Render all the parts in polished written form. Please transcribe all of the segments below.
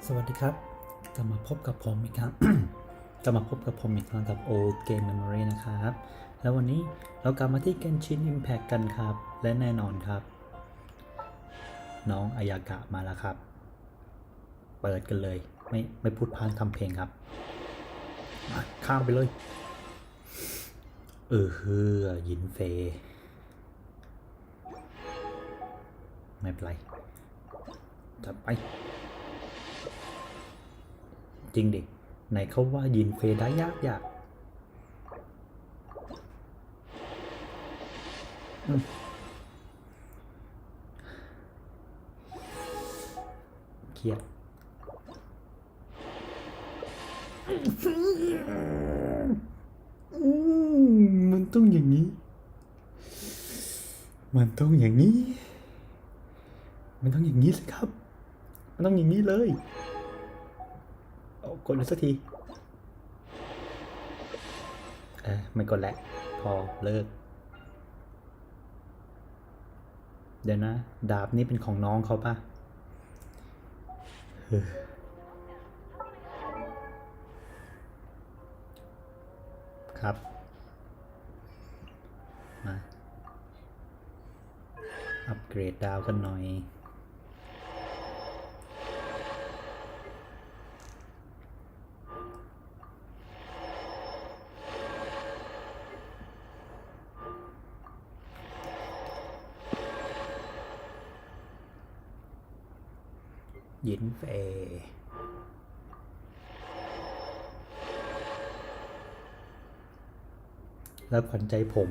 สวัสดีครับกลับมาพบกับผมอีกครั้ง กลับมาพบกับผมอีกครั้งกับ Old Game Memory นะครับแล้ววันนี้เรากลับมาที่ Genshin Impact กันครับและแน่นอนครับน้องอายากะมาแล้วครับเปิดกันเลยไม่พูดพานทำเพลงครับข้ามไปเลยฮือยินเฟไม่เป็นไรจัดไปจริงดิไหนเขาว่ายินเฟได้ยากเครียดมันต้องอย่างนี้มันต้องอย่างนี้สิครับมันต้องอย่างนี้เลยเอากดเลยสักทีไม่กดแล้วพอเลิกเดี๋ยวนะดาบนี่เป็นของน้องเขาป่ะครับมาอัปเกรดดาวกันหน่อยยินเฟแล้วขวัญใจผม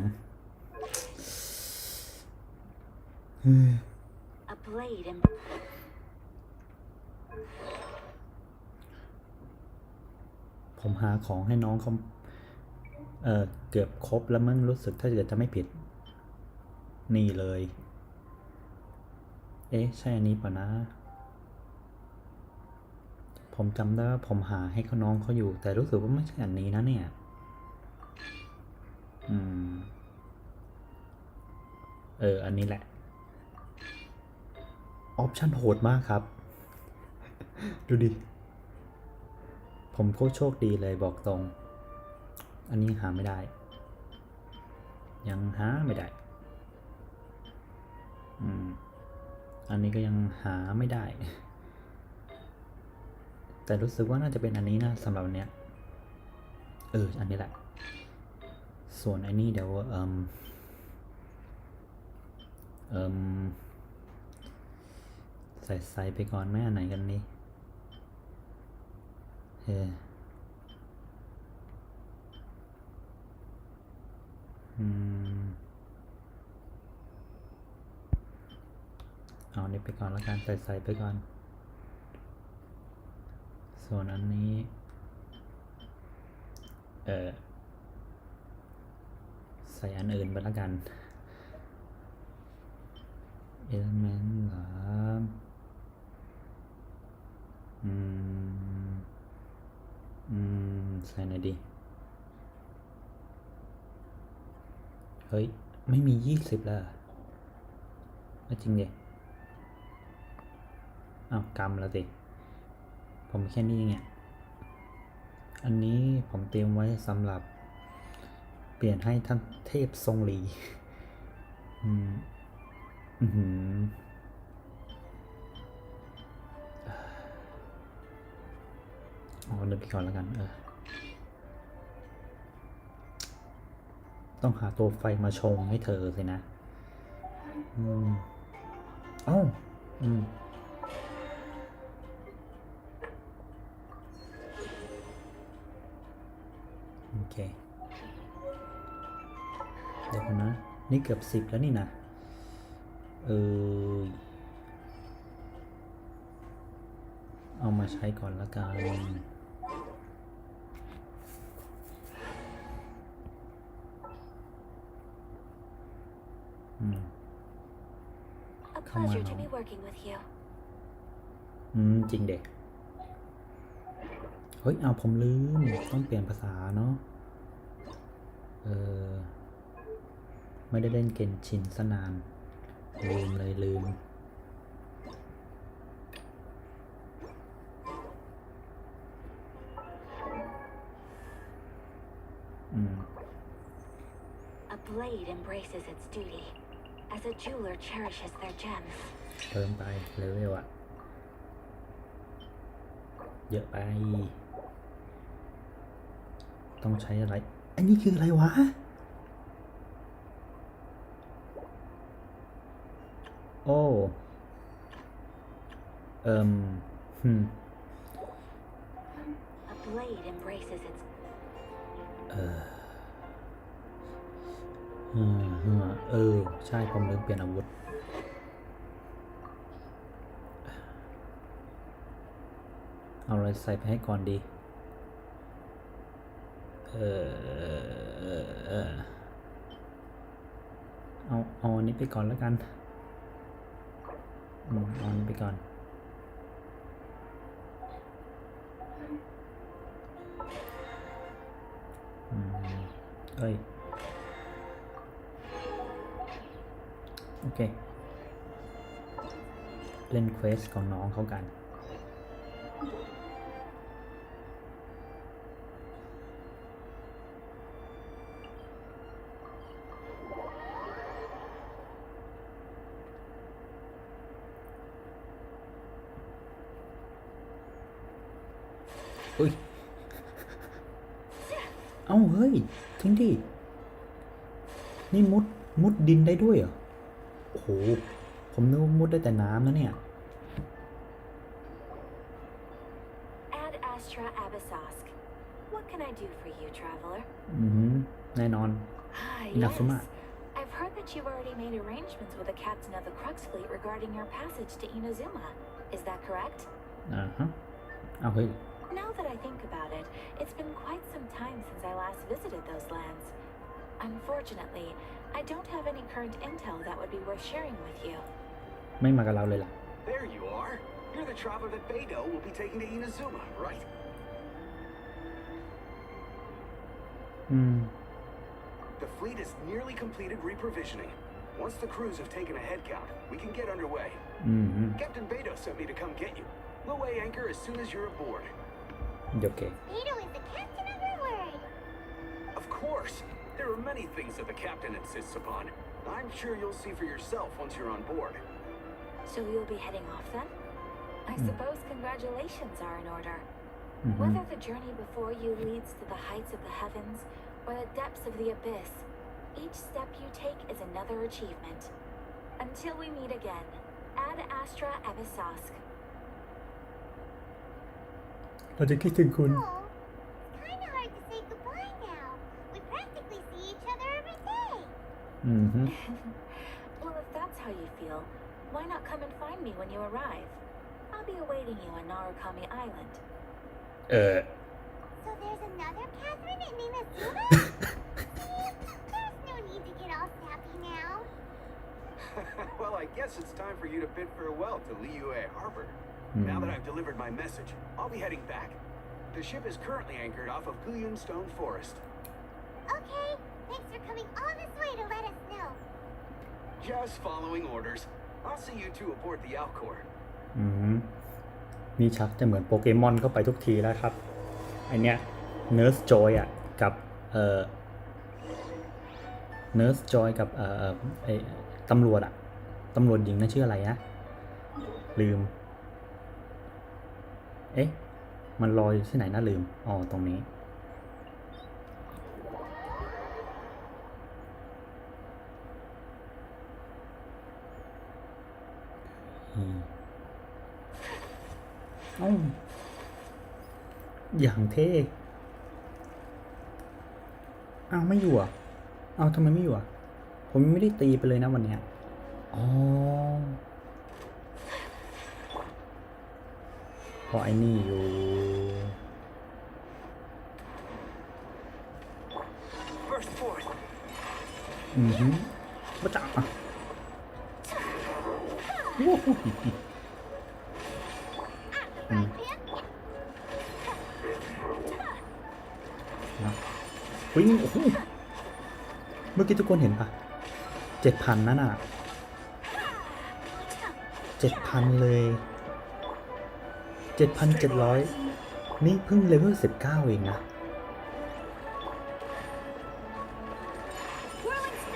ผมหาของให้น้องเขาเกือบครบแล้วมั้งรู้สึกถ้าเกิดจะไม่ผิดนี่เลยใช่อันนี้ป่ะนะผมจำได้ว่าผมหาให้เขาน้องเขาอยู่แต่รู้สึกว่าไม่ใช่อันนี้นะเนี่ยอันนี้แหละออปชั่นโหดมากครับดูดิผมโคตรโชคดีเลยบอกตรงอันนี้หาไม่ได้ยังหาไม่ได้อันนี้ก็ยังหาไม่ได้แต่รู้สึกว่าน่าจะเป็นอันนี้นะสำหรับเนี้ยอันนี้แหละส่วนอันนี้เดี๋ยวใส่ไปก่อนแม่อันไหนกันนี่เอานี่ไปก่อนแล้วกันใส่ไปก่อนส่วนอันนี้ใส่อันอื่นไปแล้วกันเอลเมนต์เหรอใส่ไหนดีเฮ้ยไม่มี20แล้วไม่จริงดิอ้าวกำแล้วสิผมแค่นี้ไงอันนี้ผมเตรียมไว้สำหรับเปลี่ยนให้ท่านเทพทรงหลีเดินไปก่อนแล้วกันต้องหาตัวไฟมาชงให้เธอสินะโอเคเดี๋ยวนะนี่เกือบ10แล้วนี่นะเอามาใช้ก่อนละกันเข้ามาจริงเด็กเฮ้ยเอาผมลืมต้องเปลี่ยนภาษาเนาะไม่ได้เล่นเกนชินซะนานลืม A blade embraces its duty, as a jeweler cherishes their gems. เพิ่มไปเลเวลอะเยอะไปต้องใช้อะไรอันนี้คืออะไรวะโอ้A blade embraces its ใช่ผมลืมเปลี่ยนอาวุธเอาอะไรใส่ไปให้ก่อนดีเอาอันนี้ไปก่อนแล้วกันเอาอันนี้ไปก่อนเอ้ยโอเคเล่นเควสของน้องเขากันอุ้ยเอ้าเฮ้ยทิ้งดินี่มุดดินได้ด้วยเหรอโอ้โหผมนึกว่ามุดได้แต่น้ำนะเนี่ย Ad Astra Abyssosk. What can I do for you, traveler? แน่นอน Inazuma. I've heard that you've already made arrangements with the captain of the Crux fleet regarding your passage to Inazuma. Is that correct? เอาเฮ้ย Now that I think about it, it's been quite some time since I last visited those lands. Unfortunately, I don't have any current intel that would be worth sharing with you. ไม่มากับเราเลยล่ะ There you are. You're the traveler that Beidou will be taking to Inazuma, right? The fleet has nearly completed reprovisioning. Once the crews have taken a head count, we can get underway. Captain Beidou sent me to come get you. We'll weigh anchor as soon as you're aboard. Okay. Beidou is the captain of our word. Of course. There are many things that the captain insists upon. I'm sure you'll see for yourself once you're on board. So you'll be heading off then? I suppose congratulations are in order. Whether the journey before you leads to the heights of the heavens or the depths of the abyss, each step you take is another achievement. Until we meet again, Ad Astra Abyssosk. เราจะคิดถึงคุณ Oh, kinda hard to say goodbye now. We practically see each other every day. Well, if that's how you feel, why not come and find me when you arrive? I'll be awaiting you on Narukami Island. So there's another Catherine in Inazuma? See, there's no need to get all sappy now. Well, I guess it's time for you to bid farewell to Liyue Harbor. Now that I've delivered my message, I'll be heading back. The ship is currently anchored off of Guyun Stone Forest. Okay, thanks for coming all this way to let us know. Just following orders. I'll see you two aboard the Alcor. นี่ชักจะเหมือนโปเกมอนเข้าไปทุกทีแล้วครับไอเนี้ยเนิร์สจอยอ่ะกับเนิร์สจอยกับไอตำรวจอ่ะตำรวจหญิงนั่นชื่ออะไรนะลืมเอ๊ะมันลอยอยู่ที่ไหนนะลืมอ๋อตรงนี้อย่างเท่อ้าวไม่อยู่อ่ะอ้าวทำไมไม่อยู่อ่ะผมไม่ได้ตีไปเลยนะวันเนี้ยอ๋อเพราะไอ้นี่อยู่มาจับอ่ะวิ่งโอ้โหเมื่อกี้ทุกคนเห็นปะ7,000นั่นอ่ะ7,000เลย7,700นี่เพิ่งเลเวล19เองนะ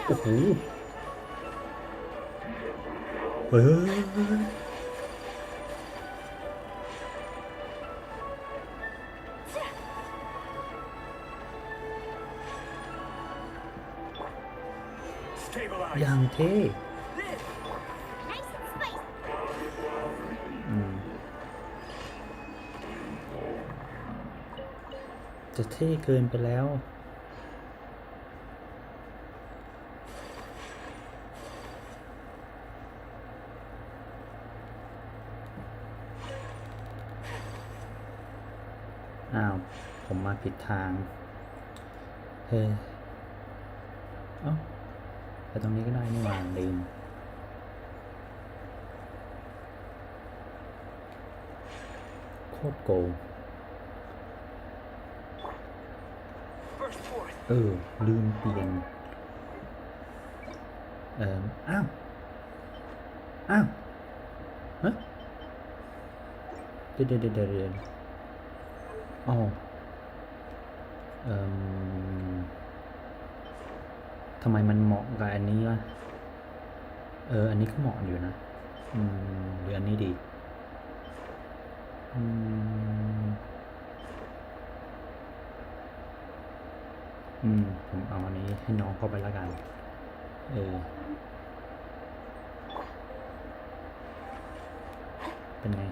โอ้โหเฮ้ย Stabilize. อย่างเท่ Nice and spicy. จะเท่เกินไปแล้ว อ้าว ผมมาผิดทาง เฮ้ยเอ้าไปตรงนี้ก็ได้นี่หว่าลืม โคตรโกง Burst forth. ลืมเปลี่ยน อ้าว อ้าว ฮะ เดี๋ยวอ๋อทำไมมันเหมาะกับอันนี้วะอันนี้ก็เหมาะอยู่นะ หรืออันนี้ดีผมเอาอันนี้ให้น้องเข้าไปแล้วกัน เป็นไง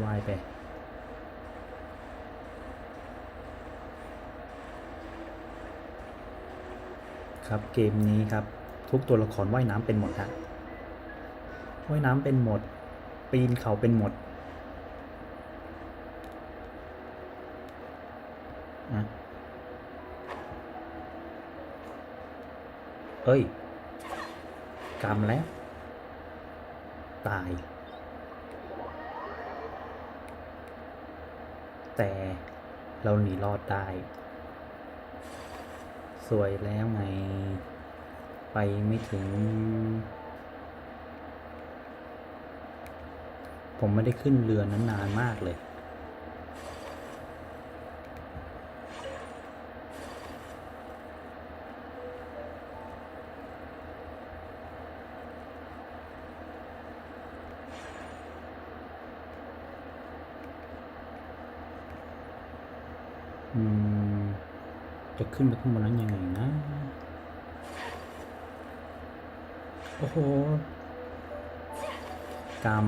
ว่ายไป ครับเกมนี้ครับ ทุกตัวละครว่ายน้ำเป็นหมดฮะว่ายน้ำเป็นหมด ปีนเขาเป็นหมดนะเอ้ยกรรมแล้ว ตาย แต่เราหนีรอดได้ สวยแล้วไง ไปไม่ถึง ผมไม่ได้ขึ้นเรือนั้นนานมากเลย จะขึ้นไปข้างบนนั้นยังไงนะ โอ้โห กรรม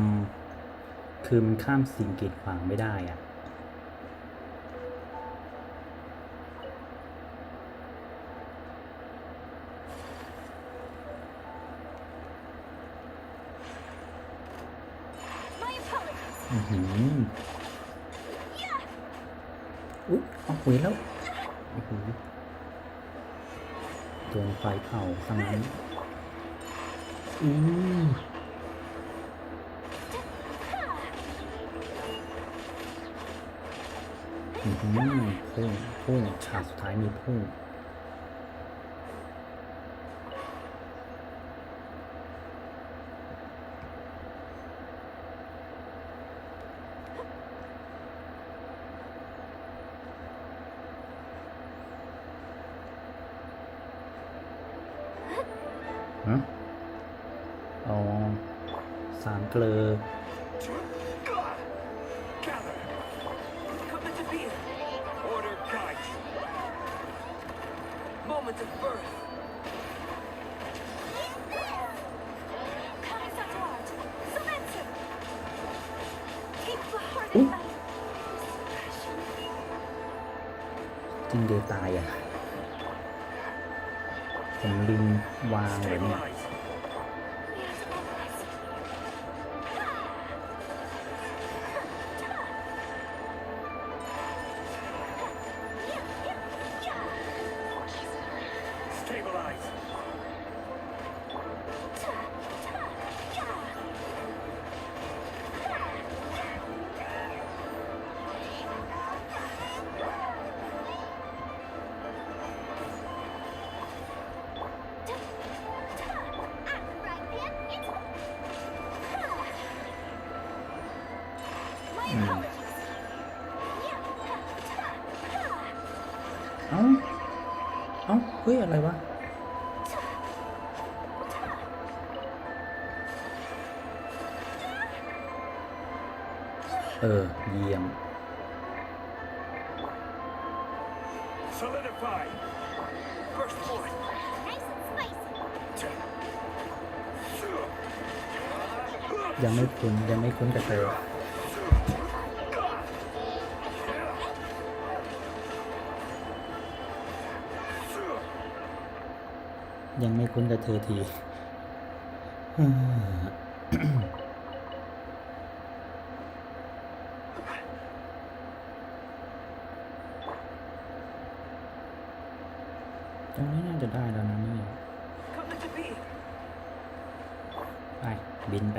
คือมันข้ามสิ่งกีดขวางไม่ได้อะอุ๊ยเอาหุยแล้วโอ้โหโดนไฟเผาซะงั้นพุ่งฉากสุดท้ายมีพุ่งอ๋อสามเกลือ Gather. Come to be. Order guide you. Moment of birth. Kamisato art. Sumetsu. Keep the heart Ooh. in mind. จริงเดย์ตายอ่ะ ผมลืมวางไว้เนี่ย Stabilize. Stabilize. ฮ้ยอะไรวะเยี่ยม Solidify. First point. Nice and spicy. ยังไม่คุ้นกับเธอยังไม่คุ้นกับเธอที ตรงนี้น่าจะได้แล้วนะนี่ Come to be. ไปบินไป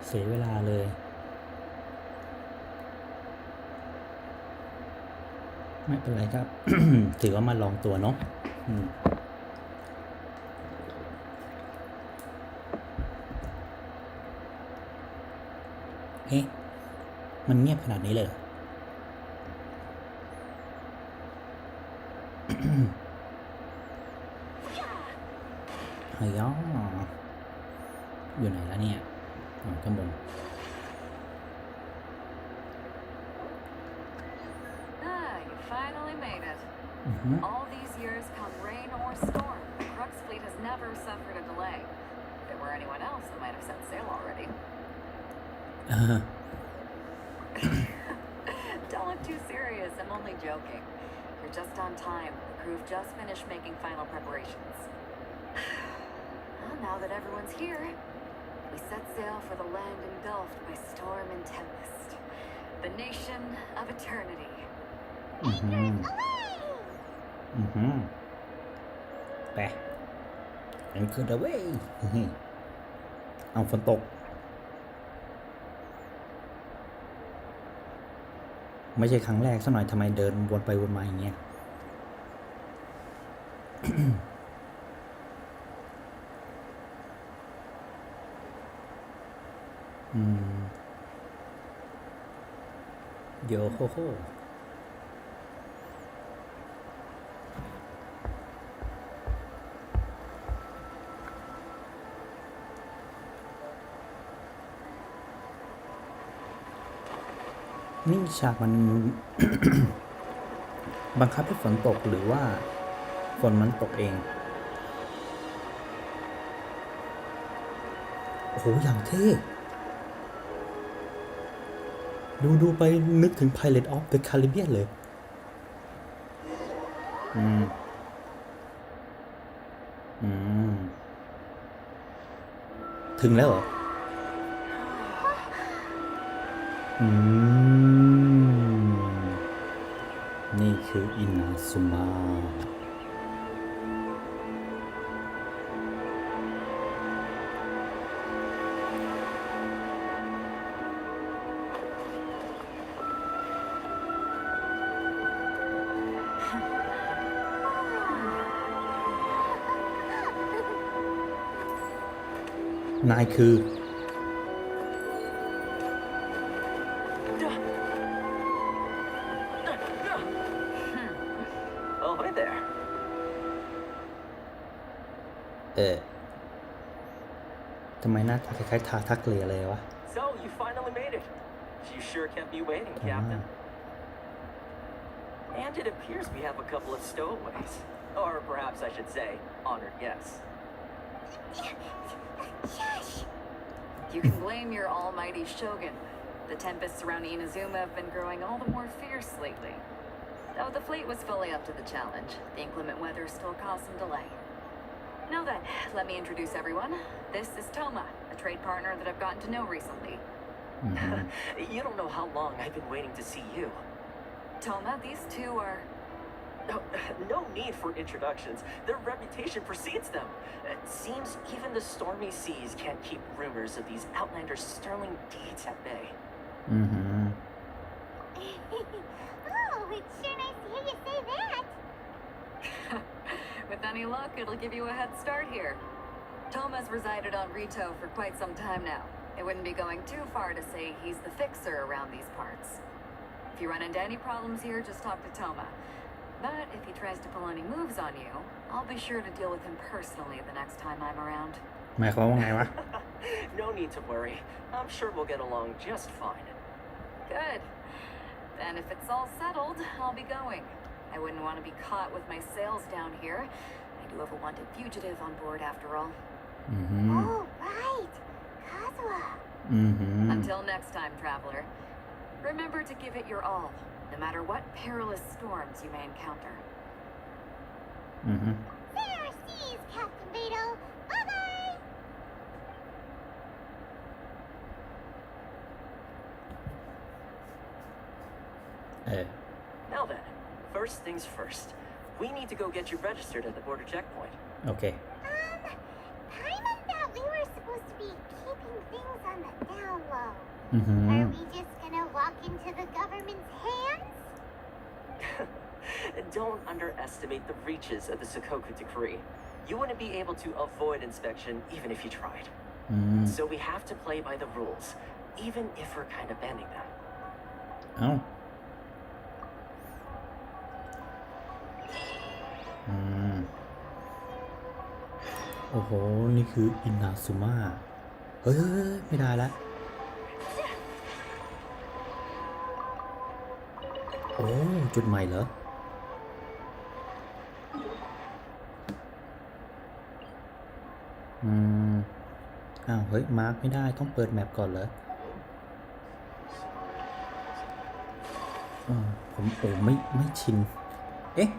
เสียเวลาเลย ไม่เป็นไรครับ ถือว่ามาลองตัวเนาะเฮ้มันเงียบขนาดนี้เลยเหรอ เฮ้ยอยู่ไหนแล้วเนี่ยข้างบน You finally made it. อือฮึ All these years, come rain or storm, the Crux fleet has never suffered a delay. If it were anyone else, it might have set sail already. Don't look too serious. I'm only joking. You're just on time. The crew've just finished making final preparations. Well, now that everyone's here, we set sail for the land engulfed by storm and tempest. The nation of eternity. อือฮึ อือฮึไปอันคือเดเว้ยเอาฝนตก ไม่ใช่ครั้งแรกสักหน่อยทำไมเดินวนไปวนมาอย่างเงี้ย โยโฮโฮนี่ฉากมัน บังคับให้ฝนตกหรือว่าฝนมันตกเอง โอ้โห อย่างเท่ ดูไปนึกถึง Pirate of the Caribbean เลย ถึงแล้วเหรอ นี่คืออินาซุมะนายคือ Oh, hi there. ทำไมหน้าตาคล้ายๆทาทักเลเลยวะ So, you finally made it. You sure kept me waiting, Captain. And it appears we have a couple of stowaways. Or perhaps I should say, honored guests. Shush! You can blame your almighty shogun. The tempests around Inazuma have been growing all the more fierce lately. Though the fleet was fully up to the challenge, the inclement weather still caused some delay. Now then, let me introduce everyone. This is Toma, a trade partner that I've gotten to know recently. You don't know how long I've been waiting to see you. Toma, these two are... No need for introductions. Their reputation precedes them. It seems even the stormy seas can't keep rumors of these outlanders' sterling deeds at bay. Oh, it's sure nice to hear you say that. With any luck, it'll give you a head start here. Toma's resided on Rito for quite some time now. It wouldn't be going too far to say he's the fixer around these parts. If you run into any problems here, just talk to Toma. But if he tries to pull any moves on you, I'll be sure to deal with him personally the next time I'm around. หมายความว่าไงวะ No need to worry. I'm sure we'll get along just fine. Good. Then if it's all settled, I'll be going. I wouldn't want to be caught with my sails down here. I do have a wanted fugitive on board after all. Oh, right. Kazuha. Until next time, traveler. Remember to give it your all, no matter what perilous storms you may encounter. Fair seas, Captain Beto. Bye-bye. Now then, first things first. We need to go get you registered at the border checkpoint. โอเค Paimon thought we were supposed to be keeping things on the down low. อือหือ Are we just gonna walk into the government's hands? Don't underestimate the reaches of the Sakoku decree. You wouldn't be able to avoid inspection even if you tried. So we have to play by the rules, even if we're kind of bending them. เอ้าโอ้โห นี่คืออินาซุมะเฮ้ย ไม่ได้ละโอ้จุดใหม่เหรอ อ้าว เฮ้ย มาร์กไม่ได้ ต้องเปิดแมปก่อนเหรอผมไม่ชิน เอ๊ะ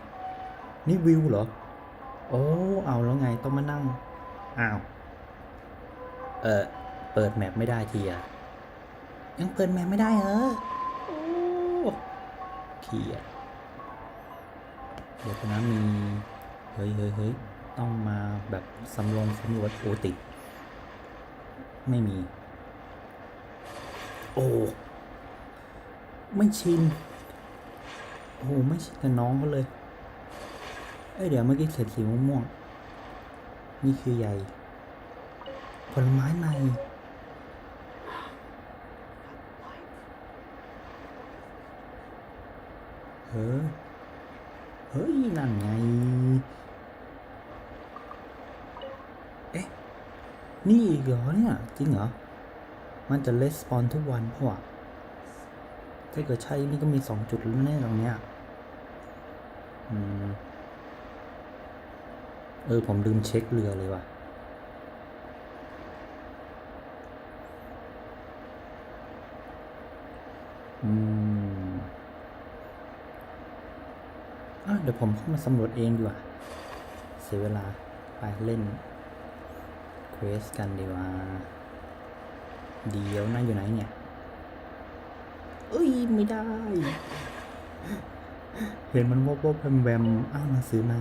นี่วิวเหรอ โอ้ เอาแล้วไง ต้องมานั่ง อ้าว เปิดแมปไม่ได้ทีอะยังเปิดแมปไม่ได้เหรอ โอ้เขียดเดี๋ยวนะมี เฮ้ย ต้องมาแบบสำรวจโอติดไม่มี โอ้ ไม่ชิน โอ้ไม่ชินกับน้องเขาเลยเดี๋ยวเมื่อกี้เสร็จสีม่วงๆนี่คือใหญ่ผลไม้ใหม่เฮ้ยนั่นไงนี่อีกเหรอเนี่ยจริงเหรอมันจะレスปอนทุกวันเพราะว่าถ้าเกิดใช่นี่ก็มี2จุดแล้วแน่ตรงเนี้ยผมลืมเช็คเรือเลยว่ะเดี๋ยวผมเข้ามาสำรวจเองดีกว่าเสียเวลาไปเล่นเควสกันดีกว่าเดี๋ยวนั่นอยู่ไหนเนี่ยไม่ได้ เห็นมันวบแวมอ้าวหนังสือใหม่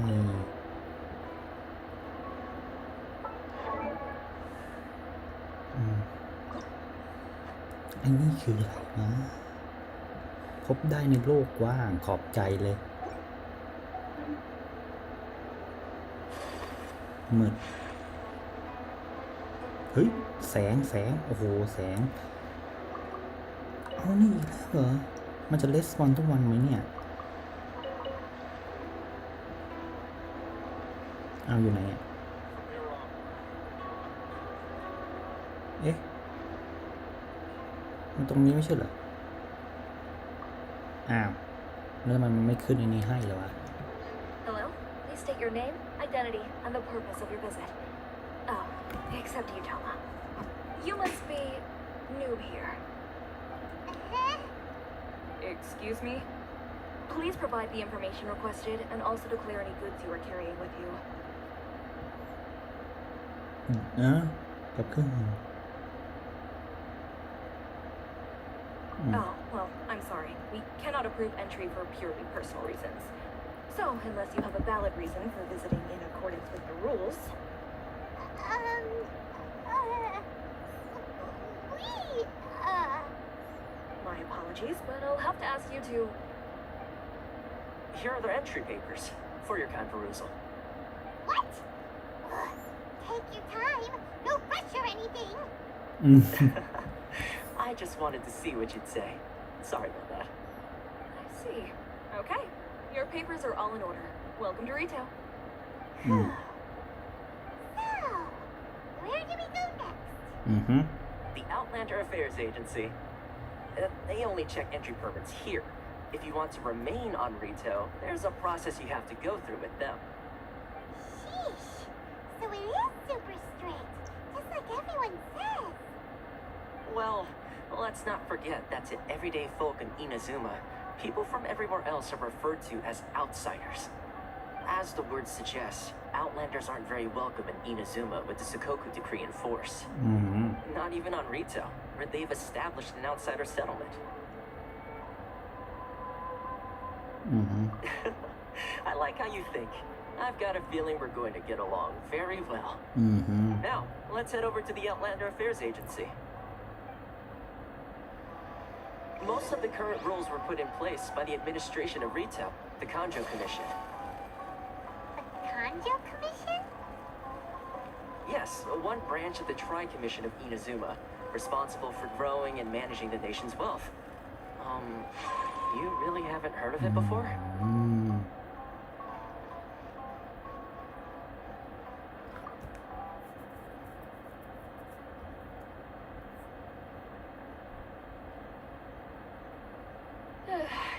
อันนี้คืออะไรนะพบได้ในโลกกว้างขอบใจเลยมืดเฮ้ยแสงโอ้โหแสงเอานี่อีกแล้วเหรอมันจะレスปอนทุกวันไหมเนี่ยเอาอยู่ไหนอ่ะมันตรงนี้ไม่ใช่เหรออ้าวแล้วมันไม่ขึ้นอันนี้ให้เหรอวะ Hello? Please state your name, identity, and the purpose of your visit. Oh, except you, Toma. You must be new here. Excuse me? Please provide the information requested and also declare any goods you are carrying with you. กับเครื่อง Oh, well, I'm sorry. We cannot approve entry for purely personal reasons. So, unless you have a valid reason for visiting in accordance with the rules... My apologies, but I'll have to ask you to... Here are the entry papers for your kind perusal. What? Take your time. No rush or anything. อืม I just wanted to see what you'd say. Sorry about that. I see. Okay. Your papers are all in order. Welcome to retail. อืม So, where do we go next? อือฮึ The Outlander Affairs Agency. They only check entry permits here. If you want to remain on retail, there's a process you have to go through with them. Sheesh. So it is super strict, just like everyone says. Well, let's not forget that to everyday folk in Inazuma, people from everywhere else are referred to as outsiders. As the word suggests, Outlanders aren't very welcome in Inazuma with the Sakoku Decree in force. อืม Not even on Rito, where they've established an outsider settlement. อือฮึ I like how you think. I've got a feeling we're going to get along very well. อือฮึ Now, let's head over to the Outlander Affairs Agency. Most of the current rules were put in place by the administration of Retail, the Kanjo Commission. The Kanjo Commission? Yes, one branch of the Tri-Commission of Inazuma, responsible for growing and managing the nation's wealth. You really haven't heard of it before? อืม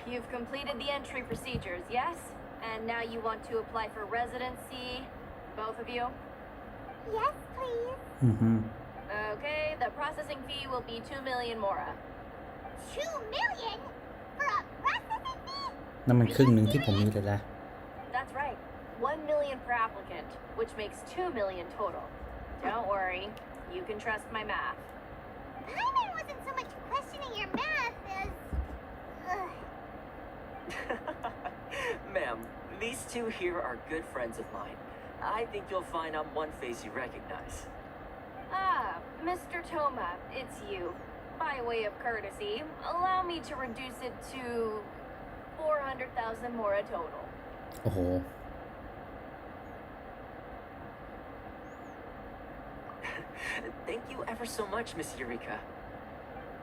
You've completed the entry procedures, yes? And now you want to apply for residency? Both of you? Yes, please. อือฮึ Okay, the processing fee will be 2 million mora. 2 million? For a processing fee? นั่นมันครึ่งหนึ่งที่ผมมีเลยละ That's right. 1 million per applicant, which makes 2 million total. Don't worry, you can trust my math. Paimon wasn't so much questioning your math as... Ugh. Ma'am, these two here are good friends of mine. I think you'll find I'm one face you recognize. Ah, Mr. Toma, it's you. By way of courtesy, allow me to reduce it to 400,000 mora total. โอ้โห Thank you ever so much, Miss Eureka.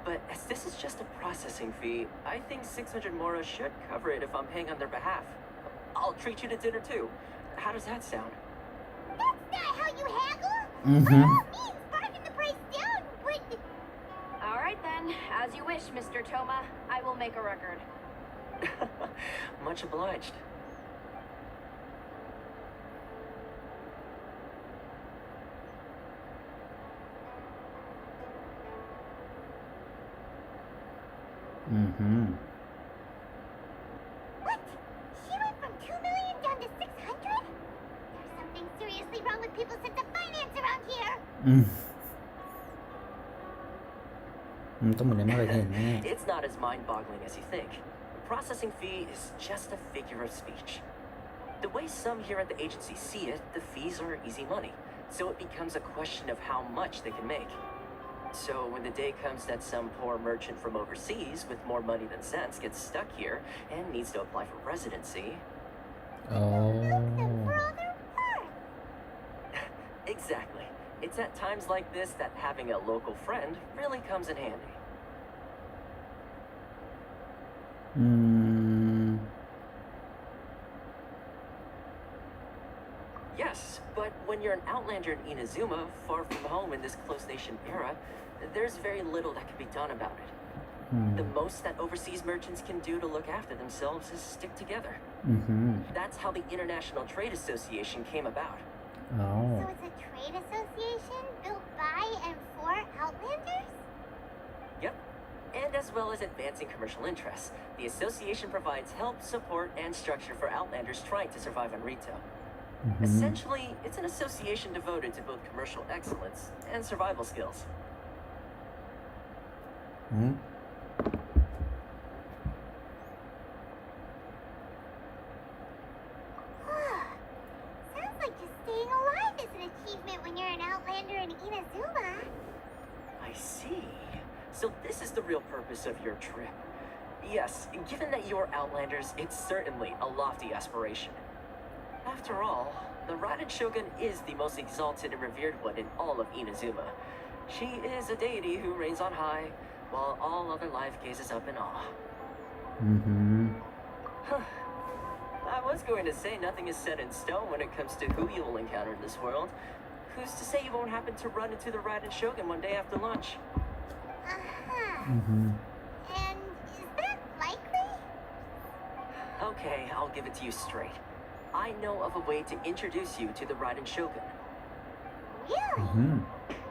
But as this is just a processing fee, I think 600 mora should cover it if I'm paying on their behalf. I'll treat you to dinner too. How does that sound? That's not how you haggle! อือ By ฮึ all means, bargain the price down, but... All right then, as you wish, Mr. Toma. I will make a record. Much obliged. What? She went from 2 million down to 600? There's something seriously wrong with people's sense of finance around here. อืมต้องเหมือนในมากเลยเห็นแน่ It's not as mind-boggling as you think. The processing fee is just a figure of speech. The way some here at the agency see it, the fees are easy money, so it becomes a question of how much they can make. So when the day comes that some poor merchant from overseas with more money than sense gets stuck here and needs to apply for residency, อ๋อ For all their worth. exactly. It's at times like this that having a local friend really comes in handy. อืม Yes, but when you're an outlander in Inazuma, far from home in this close nation era, there's very little that can be done about it. อืม The most that overseas merchants can do to look after themselves is stick together. อือฮึ That's how the International Trade Association came about. อ๋อ So it's a trade association built by and for Outlanders? Yep. And as well as advancing commercial interests, the association provides help, support, and structure for outlanders trying to survive on retail. อือฮึ Essentially, it's an association devoted to both commercial excellence and survival skills. อืม Sounds like just staying alive is an achievement when you're an Outlander in Inazuma. I see. So this is the real purpose of your trip. Yes, given that you're outlanders, it's certainly a lofty aspiration. After all, the Raiden Shogun is the most exalted and revered one in all of Inazuma. She is a deity who reigns on high, while all other life gazes up in awe. I was going to say nothing is set in stone when it comes to who you will encounter in this world. Who's to say you won't happen to run into the Raiden Shogun one day after lunch? And is that likely? Okay, I'll give it to you straight. I know of a way to introduce you to the Raiden Shogun. Really?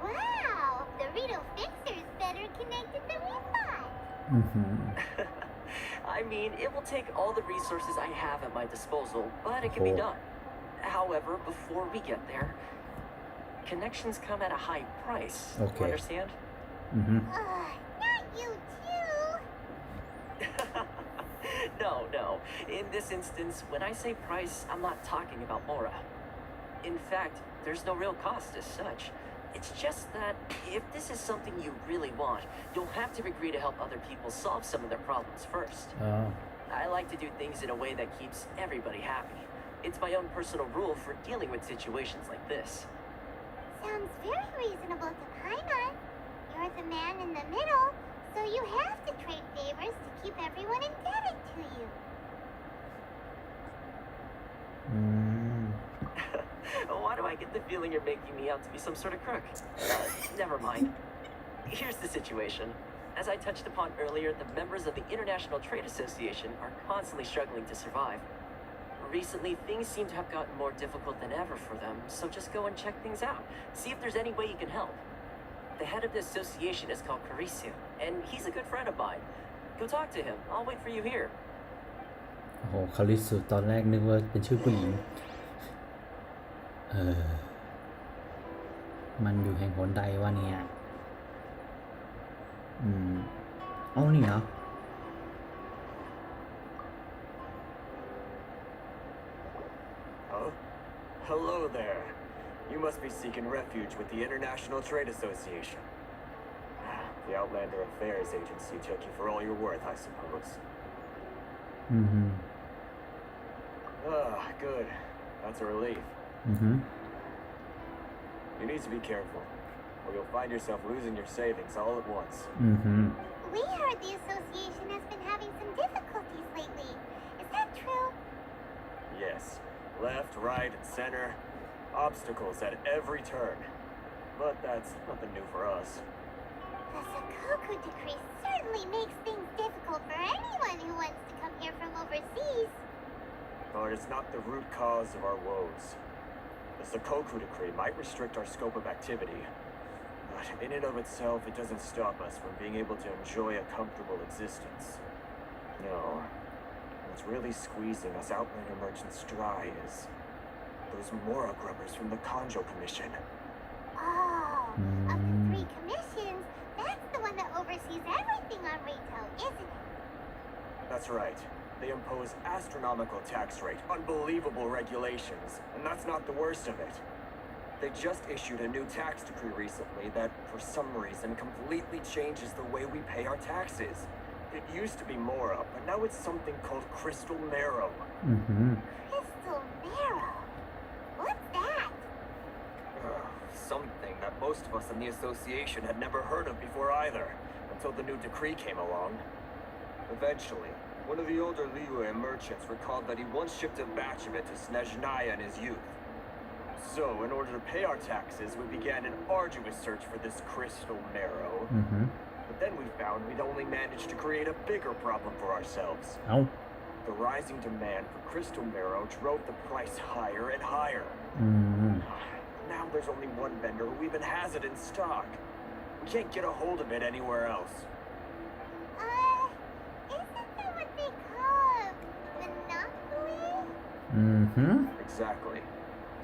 Wow, the Rito Fixer's better connected than we thought. I mean, it will take all the resources I have at my disposal, but it can be done. However, before we get there, connections come at a high price. Okay. You understand? Not you too. No. In this instance, when I say price, I'm not talking about Mora. In fact, there's no real cost as such. It's just that if this is something you really want, you'll have to agree to help other people solve some of their problems first. I like to do things in a way that keeps everybody happy. It's my own personal rule for dealing with situations like this. Sounds very reasonable to Paimon. You're the man in the middle, so you have to trade favors to keep everyone indebted to you. Why do I get the feeling you're making me out to be some sort of crook? Never mind. Here's the situation. As I touched upon earlier, the members of the International Trade Association are constantly struggling to survive. Recently, things seem to have gotten more difficult than ever for them, so just go and check things out. See if there's any way you can help. The head of the association is called Karisu, and he's a good friend of mine. Go talk to him. I'll wait for you here. โอ้โหคาริสุตอนแรกนึกว่าเป็นชื่อผู้หญิงมันอยู่แห่งหนใดวะเนี่ยเอานี่เหรอ Huh? Hello there. You must be seeking refuge with the International Trade Association. The Outlander Affairs Agency took you for all you're worth, I suppose. Good. That's a relief. You need to be careful, or you'll find yourself losing your savings all at once. We heard the association has been having some difficulties lately. Is that true? Yes. Left, right, and center. Obstacles at every turn. But that's nothing new for us. The Sakoku decree certainly makes things difficult for anyone who wants to come here from overseas. But it's not the root cause of our woes. The Sakoku decree might restrict our scope of activity, but in and of itself, it doesn't stop us from being able to enjoy a comfortable existence. No. What's really squeezing us Outlander merchants dry is those Mora grubbers from the Kanjo Commission. Oh, of the 3 commissions, that's the one that oversees everything on Reito, isn't it? That's right. They impose astronomical tax rate, unbelievable regulations, and that's not the worst of it. They just issued a new tax decree recently that, for some reason, completely changes the way we pay our taxes. It used to be Mora, but now it's something called Crystal Marrow. Crystal Marrow? What's that? Something that most of us in the association had never heard of before either, until the new decree came along. Eventually, one of the older Liyue merchants recalled that he once shipped a batch of it to Snezhnaya in his youth. So, in order to pay our taxes, we began an arduous search for this Crystal Marrow. But then we found we'd only managed to create a bigger problem for ourselves. The rising demand for Crystal Marrow drove the price higher and higher. Now there's only one vendor who even has it in stock. We can't get a hold of it anywhere else. Isn't that what they call a monopoly? Exactly.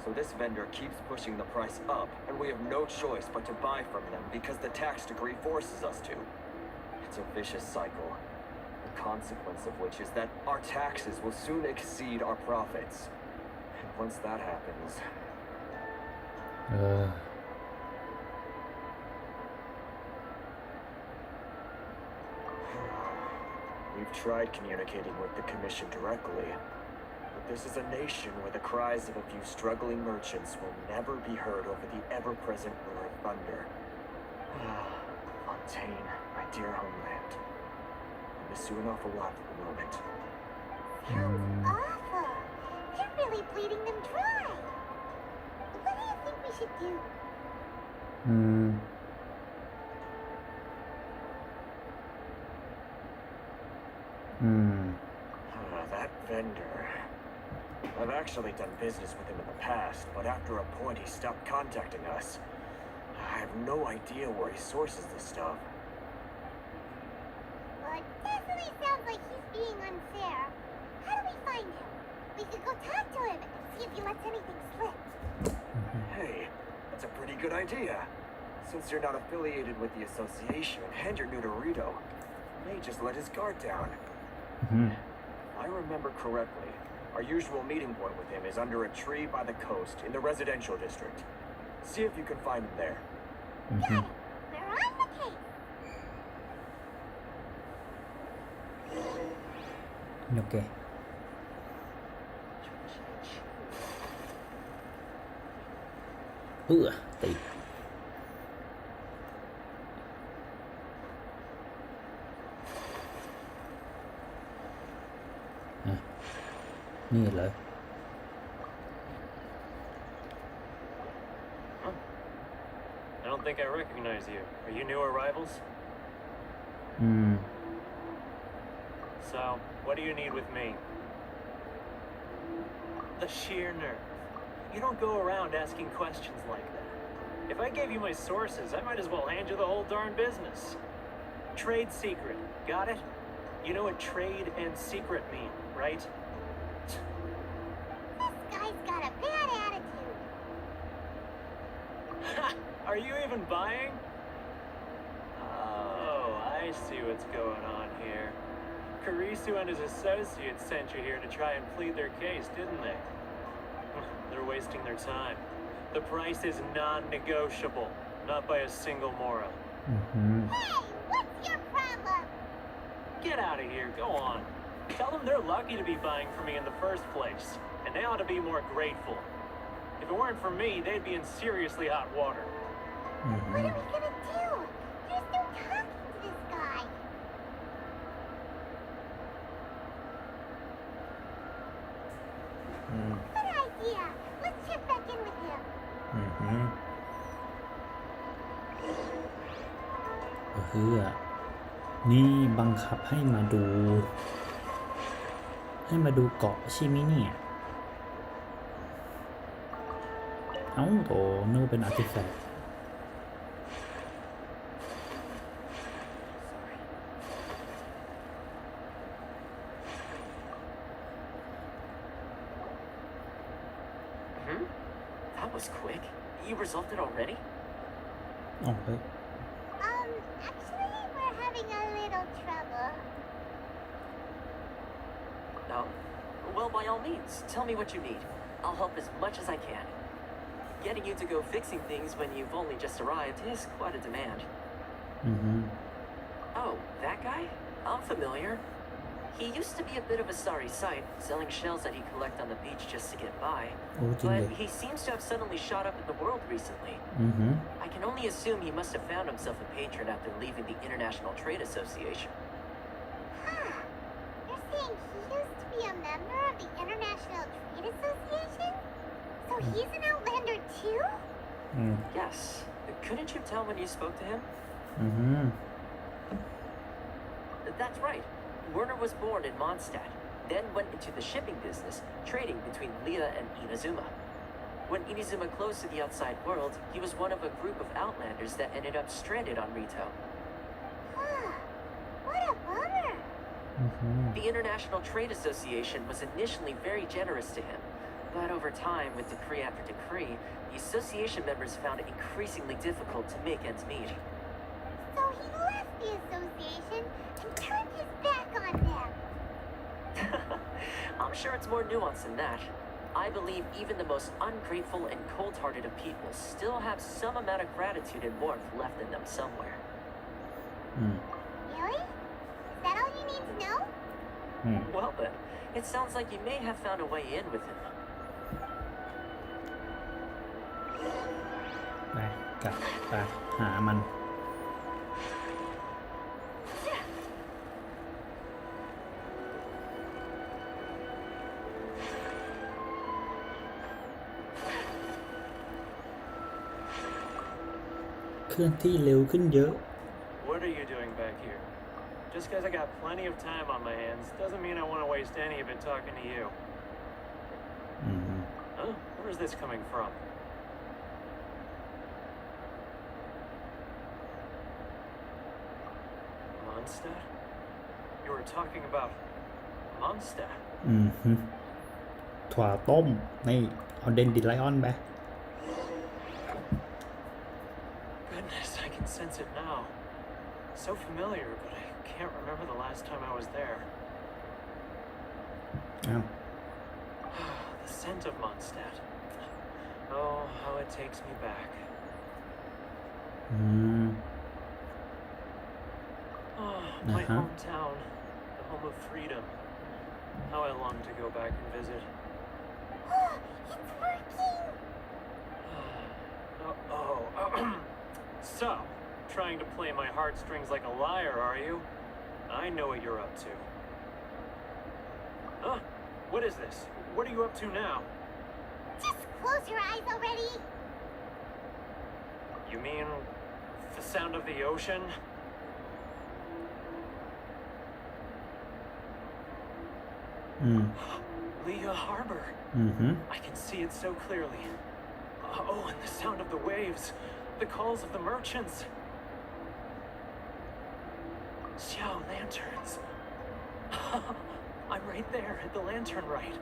So this vendor keeps pushing the price up, and we have no choice but to buy from them because the tax decree forces us to. It's a vicious cycle, the consequence of which is that our taxes will soon exceed our profits. And once that happens... We've tried communicating with the Commission directly, but this is a nation where the cries of a few struggling merchants will never be heard over the ever-present roar of thunder. Fontaine, my dear homeland. I miss you an awful lot at the moment. Sounds awful. They're really bleeding them dry. What do you think we should do? That vendor. I've actually done business with him in the past, but after a point he stopped contacting us. I have no idea where he sources this stuff. Well, it definitely sounds like he's being unfair. How do we find him? We could go talk to him and see if he lets anything slip. Hey, that's a pretty good idea. Since you're not affiliated with the association and you're new to Rito, may just let his guard down. If I remember correctly, our usual meeting point with him is under a tree by the coast in the residential district. See if you can find him there. Got it. We're on the case. Okay. ติดนี่เหรอ I don't think I recognize you. Are you new arrivals? So, what do you need with me? The sheer nerve. You don't go around asking questions like that. If I gave you my sources, I might as well hand you the whole darn business. Trade secret. Got it? You know what trade and secret mean, right? This guy's got a bad attitude. Are you even buying? Oh, I see what's going on here. Karisu and his associates sent you here to try and plead their case, didn't they? They're wasting their time. The price is non-negotiable, not by a single Mora. Hey, what's your problem? Get out of here, go on. Tell them they're lucky to be buying from me in the first place, and they ought to be more grateful. If it weren't for me, they'd be in seriously hot water. What are we gonna do? There's no talking to this guy. Good idea. Let's check back in with him. เพื่อนี่บังคับให้มาดูเกาะใช่ไหมเนี่ยเอ้าโถนึกว่าเป็นอาร์ติแฟกต์ That was quick. You resolved it already? อ๋อเฮ้ย Actually, we're having a little trouble. No? Well, by all means, tell me what you need. I'll help as much as I can. Getting you to go fixing things when you've only just arrived is quite a demand. Oh, that guy? I'm familiar. He used to be a bit of a sorry sight, selling shells that he'd collect on the beach just to get by. But he seems to have suddenly shot up in the world recently. I can only assume he must have found himself a patron after leaving the International Trade Association. Huh. You're saying he used to be a member of the International Trade Association? So he's an Outlander too? Yes. Couldn't you tell when you spoke to him? That's right. Werner was born in Mondstadt, then went into the shipping business, trading between Leah and Inazuma. When Inazuma closed to the outside world, he was one of a group of Outlanders that ended up stranded on Rito. Huh. What a bummer. The International Trade Association was initially very generous to him, but over time, with decree after decree, the association members found it increasingly difficult to make ends meet. So he left the association and turned his back on them. I'm sure it's more nuanced than that. I believe even the most ungrateful and cold-hearted of people still have some amount of gratitude and warmth left in them somewhere. Really? Is that all you need to know? Well then, it sounds like you may have found a way in with him. ไปกลับไปหามัน เคลื่อนที่เร็วขึ้นเยอะ What are you doing back here? Just because I got plenty of time on my hands doesn't mean I want to waste any of it talking to you. อืม Huh? Where's this coming from? Mondstadt? You were talking about Mondstadt. อืมฮึถั่วต้มนี่เอาเดนดิไลออนไป Goodness, I can sense it now. So familiar, but I can't remember the last time I was there. อ้าว The scent of Mondstadt. Oh, how it takes me back. อืม Oh, my Uh-huh. hometown, the home of freedom. How I long to go back and visit. It's working! So, trying to play my heartstrings like a liar, are you? I know what you're up to. Huh? What is this? What are you up to now? Just close your eyes already! You mean the sound of the ocean? Leah Harbor. อืมฮึ I can see it so clearly. Oh, and the sound of the waves. The calls of the merchants. Xiao lanterns. I'm right there at the lantern right.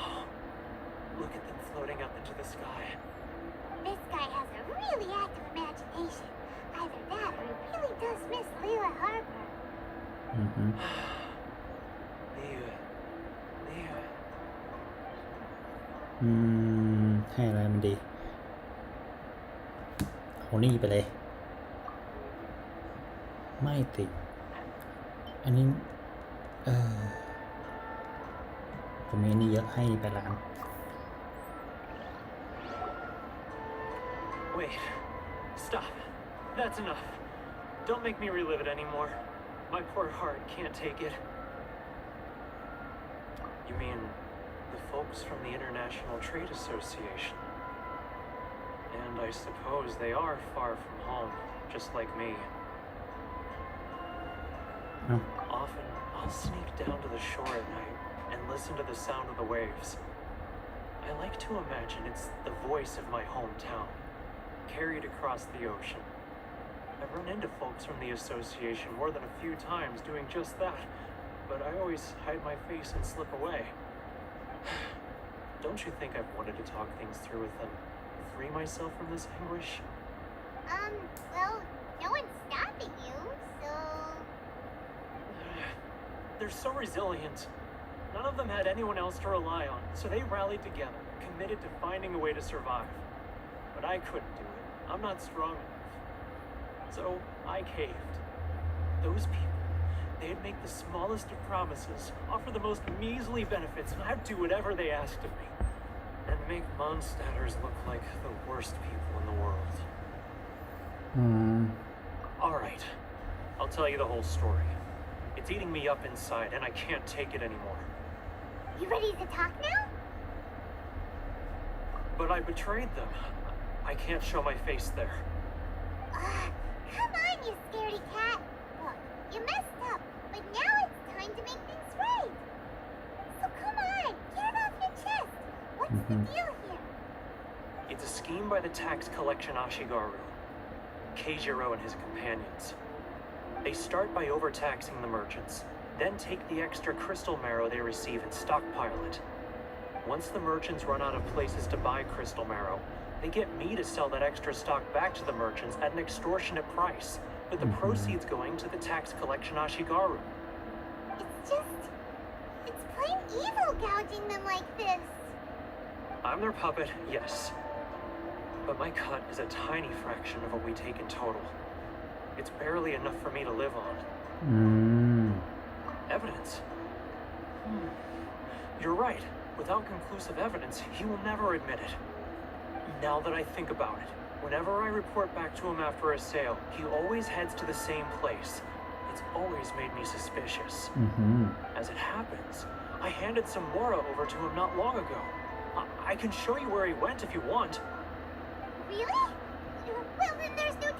Oh, look at them floating up into the sky. This guy has a really active imagination. Either that or he really does miss Lila Harbor. อืมฮึ Leah. Leah. อืมให้อะไรมันดีเอานี่ไปเลย ไม่ติดอันนี้ผมมีอันนี้เยอะให้ไปแล้ว Wait. Stop. That's enough. Don't make me relive it anymore. My poor heart can't take it. You mean the folks from the International Trade Association? And I suppose they are far from home, just like me. Oh. Often, I'll sneak down to the shore at night and listen to the sound of the waves. I like to imagine it's the voice of my hometown, carried across the ocean. I've run into folks from the association more than a few times doing just that, but I always hide my face and slip away. Don't you think I've wanted to talk things through with them? Free myself from this anguish? Well, no one's stopping you, so... They're so resilient. None of them had anyone else to rely on, so they rallied together, committed to finding a way to survive. But I couldn't do it. I'm not strong enough. So I caved. Those people, they'd make the smallest of promises, offer the most measly benefits, and I'd do whatever they asked of me. And make Mondstadters look like the worst people in the world. อืม Alright, I'll tell you the whole story. It's eating me up inside, and I can't take it anymore. You ready to talk now? But I betrayed them. I can't show my face there. Come on, you scaredy cat. Look, you messed up, but now it's time to make things right. So come on, get it off your chest. What's the deal here? It's a scheme by the tax collection Ashigaru, Keijiro and his companions. They start by overtaxing the merchants, then take the extra crystal marrow they receive and stockpile it. Once the merchants run out of places to buy crystal marrow, they get me to sell that extra stock back to the merchants at an extortionate price, with the proceeds going to the tax collection Ashigaru. It's plain evil gouging them like this. I'm their puppet, yes. But my cut is a tiny fraction of what we take in total. It's barely enough for me to live on. อืม Evidence? You're right. Without conclusive evidence, he will never admit it. Now that I think about it, whenever I report back to him after a sale, he always heads to the same place. It's always made me suspicious. อือฮึ As it happens, I handed some Mora over to him not long ago. I can show you where he went if you want. Really? Well, then there's no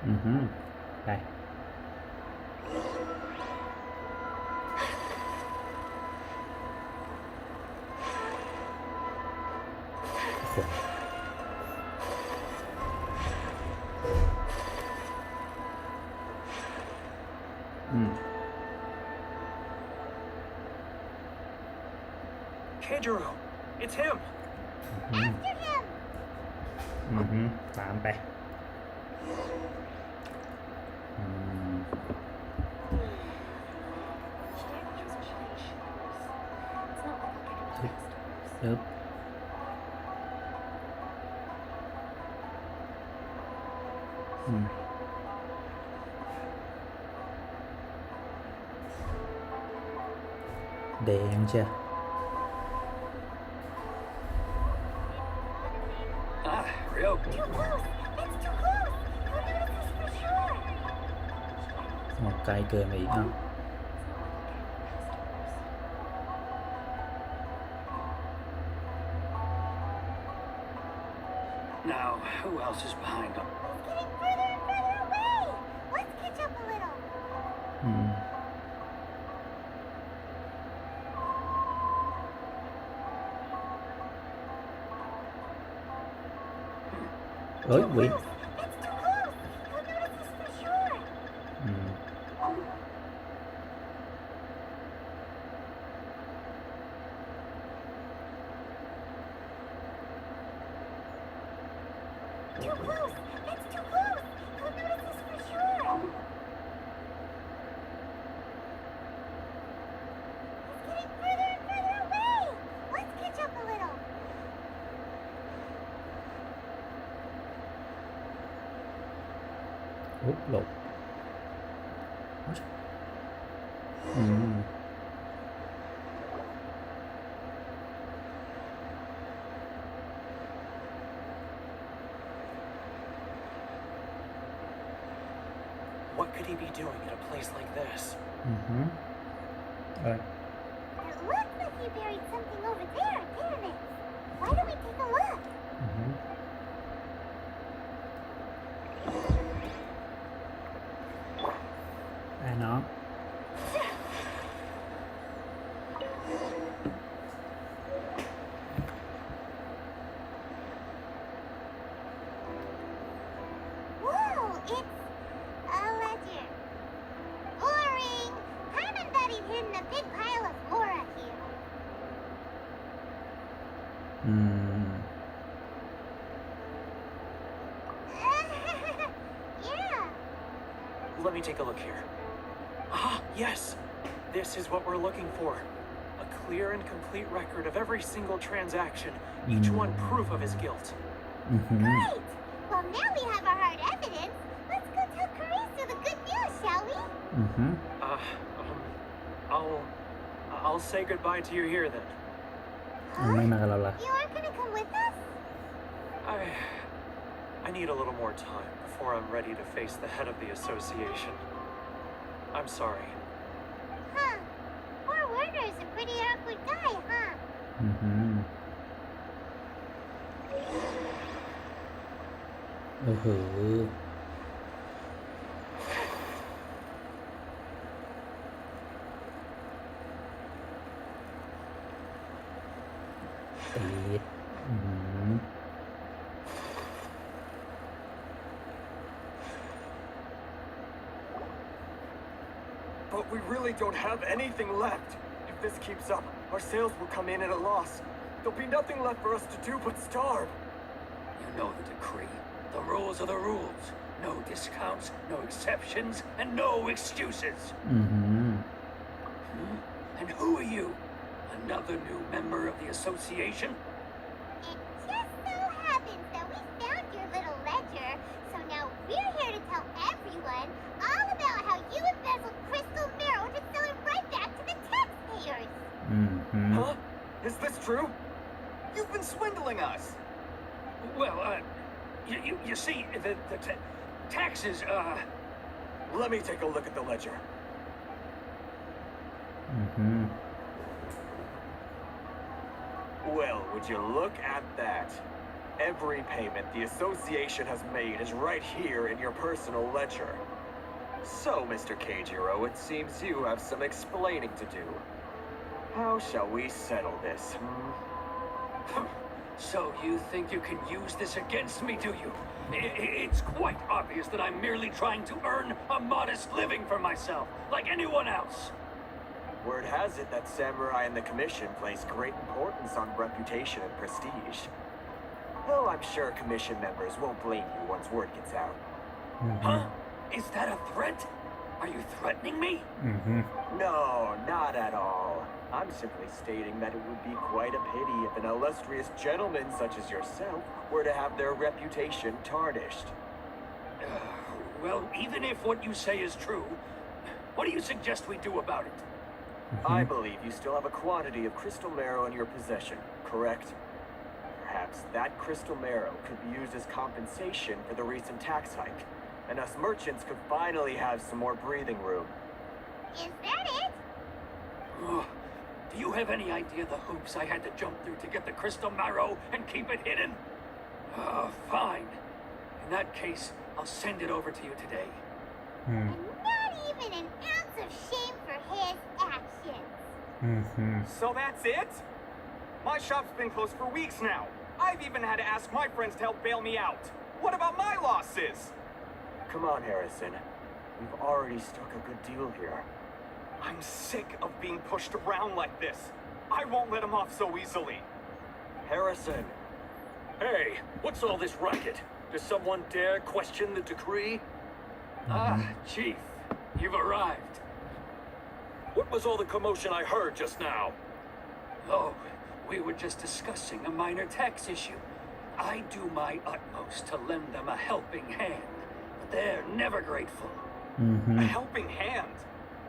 อือฮึไปโอ้โหKeijiro, it's him. After him! อือฮึตามไปอืม It's not like I'll get any customers. ปึ๊บอืมแดงเชีย Ah, real. Too close! It's too close! He'll notice us for sure! ออกไกลเกินไปอีกอ่ะ Now, who else is behind him? He's getting further and further away! Let's catch up a little. อืมเอ้ย Too วิ close! It's too close! He'll notice us for sure! อืมToo close! It's too close! He'll notice us for sure! He's getting further and further away! Let's catch up a little. อุ๊บหลบอืม What could he be doing at a place like this? อือฮึเอ้ย It looks like you buried something over there, didn't it? Why don't we take a look? อือฮึไอ้น้อง Whoa, it's a ledger. Boring. Paimon thought he'd hidden a big pile of flora here. อืม Yeah. Let me take a look here. Ah, yes! This is what we're looking for. A clear and complete record of every single transaction, each one proof of his guilt. อือฮึ Great. Well, now we have our hard evidence. Let's go tell Karisu the good news, shall we? อือฮึ I'll say goodbye to you here then. ไม่มากับเราละ You aren't gonna come with us? I need a little more time before I'm ready to face the head of the association. I'm sorry. Huh. Poor Werner's a pretty awkward guy, huh? อือฮึโอ้โหติดอืม But we really don't have anything left. If this keeps up, our sales will come in at a loss. There'll be nothing left for us to do but starve. You know the decree. The rules are the rules. No discounts, no exceptions, and no excuses. อือฮึ And who are you? Another new member of the association? It just so happens that we found your little ledger, so now we're here to tell everyone all about how you embezzled crystal marrow to sell it right back to the taxpayers. อือฮึ Huh? Is this true? You've been swindling us. Well, you see, the taxes, Let me take a look at the ledger. อือฮึ Well, would you look at that? Every payment the association has made is right here in your personal ledger. So, Mr. Keijiro, it seems you have some explaining to do. How shall we settle this, So you think you can use this against me, do you? It's quite obvious that I'm merely trying to earn a modest living for myself, like anyone else. Word has it that samurai and the commission place great importance on reputation and prestige. Though I'm sure commission members won't blame you once word gets out. Huh? Is that a threat? Are you threatening me? No, not at all. I'm simply stating that it would be quite a pity if an illustrious gentleman such as yourself were to have their reputation tarnished. Well, even if what you say is true, what do you suggest we do about it? I believe you still have a quantity of crystal marrow in your possession, correct? Perhaps that crystal marrow could be used as compensation for the recent tax hike, and us merchants could finally have some more breathing room. Is that it? Do you have any idea the hoops I had to jump through to get the crystal marrow and keep it hidden? Fine. In that case, I'll send it over to you today. And not even an ounce of shame for his actions. So that's it? My shop's been closed for weeks now. I've even had to ask my friends to help bail me out. What about my losses? Come on, Harrison. We've already struck a good deal here. I'm sick of being pushed around like this. I won't let him off so easily. Harrison! Hey, what's all this racket? Does someone dare question the decree? Chief, you've arrived. What was all the commotion I heard just now? Oh, we were just discussing a minor tax issue. I do my utmost to lend them a helping hand, but they're never grateful. A helping hand?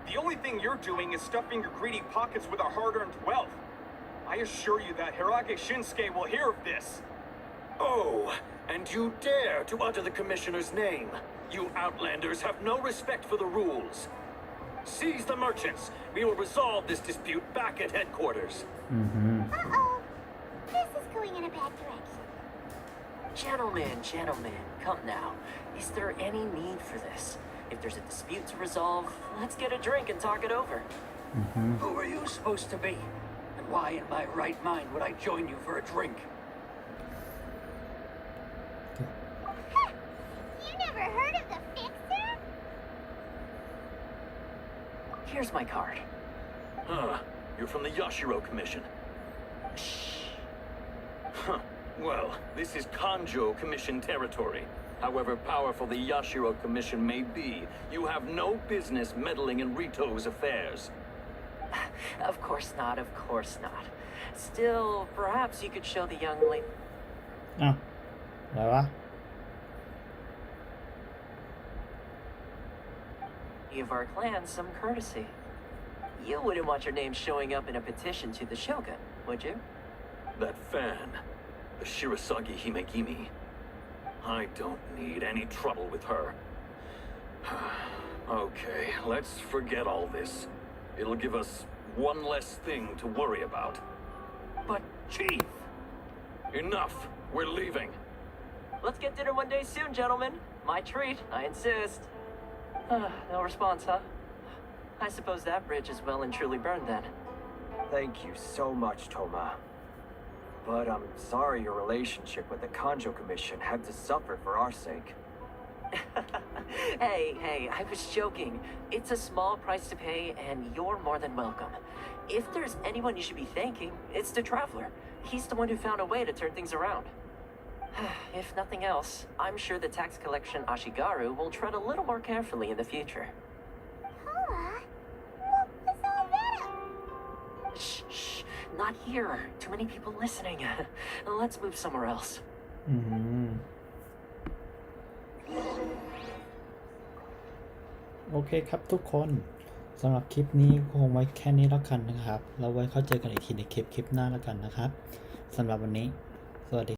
The only thing you're doing is stuffing your greedy pockets with our hard-earned wealth. I assure you that Hirage Shinsuke will hear of this. Oh, and you dare to utter the commissioner's name. You outlanders have no respect for the rules. Seize the merchants. We will resolve this dispute back at headquarters. Uh-oh. This is going in a bad direction. Gentlemen, come now. Is there any need for this? If there's a dispute to resolve, let's get a drink and talk it over. Who are you supposed to be? And why in my right mind would I join you for a drink? You never heard of the Fixer? Here's my card. You're from the Yashiro Commission. Shh. Huh. Well, this is Kanjo Commission territory. However powerful the Yashiro Commission may be, you have no business meddling in Rito's affairs. Of course not. Still, perhaps you could show the young lady... อ้าวอะไรวะ of our clan some courtesy. You wouldn't want your name showing up in a petition to the Shogun, would you? That fan, the Shirasagi Himegimi. I don't need any trouble with her. Okay, let's forget all this. It'll give us one less thing to worry about. But, Chief! Enough! We're leaving. Let's get dinner one day soon, gentlemen. My treat, I insist. No response, huh? I suppose that bridge is well and truly burned then. Thank you so much, Toma. But I'm sorry your relationship with the Kanjo Commission had to suffer for our sake. Hey, I was joking. It's a small price to pay, and you're more than welcome. If there's anyone you should be thanking, it's the Traveler. He's the one who found a way to turn things around. If nothing else, I'm sure the tax collection Ashigaru will tread a little more carefully in the future. Paula? What was all that? Shh, not here. Too many people listening. Let's move somewhere else. โอเคครับทุกคนสำหรับคลิปนี้คงไว้แค่นี้แล้วกันนะครับแล้วไว้เข้าเจอกันอีกทีในคลิปหน้าแล้วกันนะครับสำหรับวันนี้สวัสดี